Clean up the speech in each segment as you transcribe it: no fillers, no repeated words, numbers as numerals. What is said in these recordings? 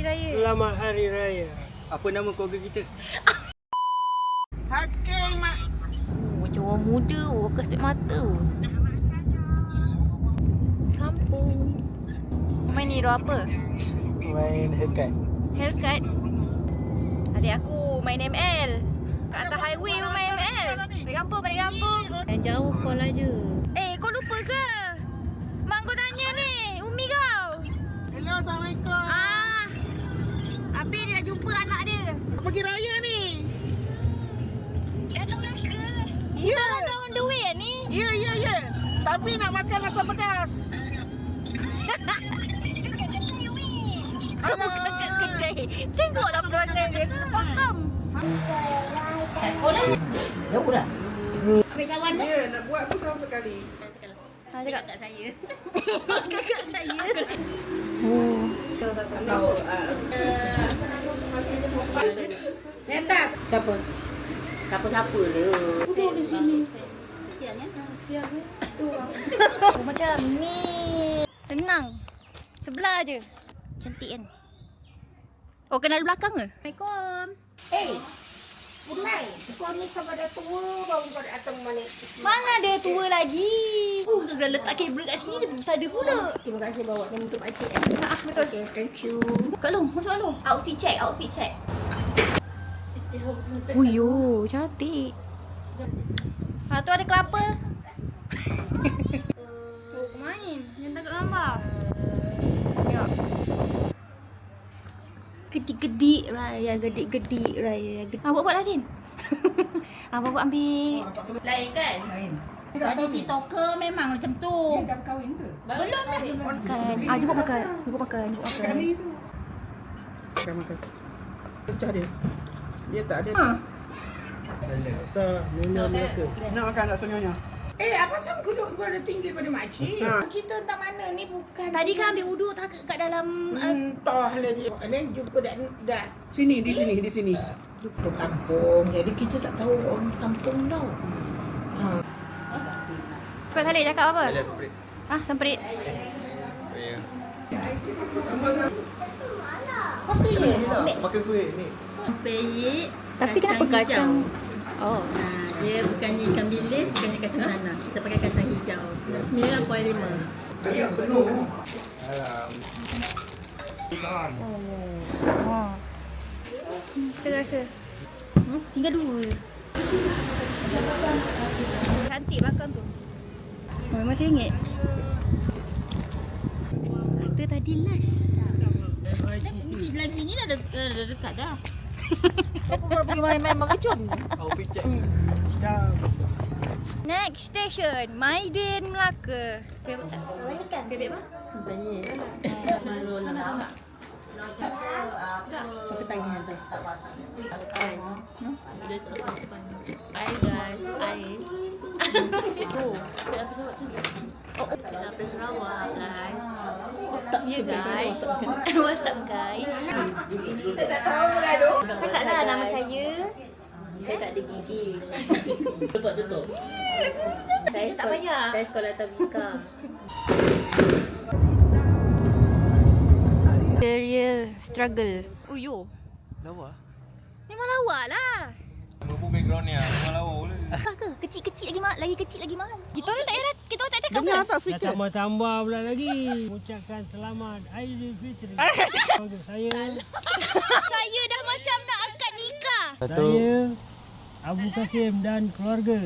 Raya. Selamat Hari Raya. Apa nama keluarga kita? Hakim mak. Macam orang muda, orang kespek mata. Kampung. Main hero apa? Main haircut. Haircut. Adik aku main ML. Kat atas highway pun main ML. Balik kampung, balik kampung. Yang jauh call aja. Kau lupa ke? Mak kau tanya ni, Umi kau. Hello, Assalamualaikum. Habis dia dah jumpa anak dia. Pergi raya ni. Datang Melaka. Ya. Dah on the way ni. Ya. Tapi nak makan asam pedas. Kamu kat kedai. Tengoklah perangai dia, aku faham. Kau dah? Dah. Ambil kawan dah. Ya, nak buat pun sama sekali. Cakap kat saya. Kakak saya. Tahu. Di atas. Siapa-siapa dia. Duduk di sini. Kesian kan? Siap ni. Macam ni. Tenang. Sebelah je. Cantik kan? Oh, kenal belakang ke? Assalamualaikum. Bunai. Kau ni sama dah tua baru kau datang balik. Mana dia tua lagi? Dia dah letak kabel kat sini, dia besar dia pula. Terima kasih bawa ni untuk makcik. Betul. Okay, thank you. Kak Long, masuk Kak Long. Outfit check. Uyo, cantik. Tu ada kelapa. Oh, main. Jangan tangkap gambar. Ya. Gedik-gedik raya, gedik-gedik raya. Awak buat lah, Jin. Awak ambil. Lain kan? Jadi TikToker memang macam tu. Dah berkahwin ke? Belum lah. Makan. Jemput makan. Kami tu. Makan. Pecah dia. Dia tak ada. Rasa Nyonya Melaka. Nak makan tak sonyonya? Apa sam duduk ada tinggi pada makcik? Kita entah mana ni bukan. Tadi kan ambil uduk tak kat dalam Entah lagi. Ini jumpa dah. Sini, di sini. Jumpa kampung. Jadi kita tak tahu orang kampung tau. Cepat Salih cakap apa? Ada sprit. Semprit. Ya. Apa dia? Makan kuih ni. Peyek. Tapi kenapa kacang? Oh. Dia bukannya ikan bilis, bukannya kacang tanah. Kita pakai kacang hijau. 9.5. Ya, penuh. Kita rasa. Tinggal dua. Cantik makan tu. Memang RM1. Kata tadi last. Sebelah sini dah dekat dah. Kau pergi main-main mengejun. Au picek. Next station, Maidin Melaka. Bebek tak? Bebek apa? Malu lah. Apa tanya apa? Hai guys, hai. Kita sampai Sarawak guys. Ya guys. What's up guys? Tak tahu lah tu. Cakaplah nama saya. Saya tak ada gigi. Tutup. Tak payah. Saya sekolah tabika. The real struggle. Uyo. Lawa. Memang lawa lah. Apa background ni memang lawa boleh. Apa ke? Kecil-kecil lagi kecil lagi mahal. Kita orang tak cakap Dengar tak Dah speaker? tambah-tambah pula lagi. Mengucapkan selamat Aidilfitri. Keluarga saya. Saya dah macam nak akad nikah. Saya Abu Kasim dan keluarga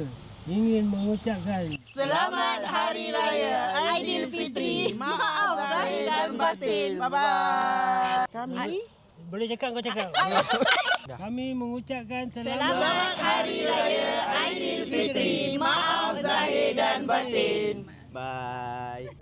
ingin mengucapkan Selamat Hari Raya Aidilfitri. Maaf zahir dan batin. Bye-bye. Kami boleh cakap kau cakap. Kami mengucapkan Selamat Hari Raya Aidilfitri. Maaf zahir dan batin. Bye.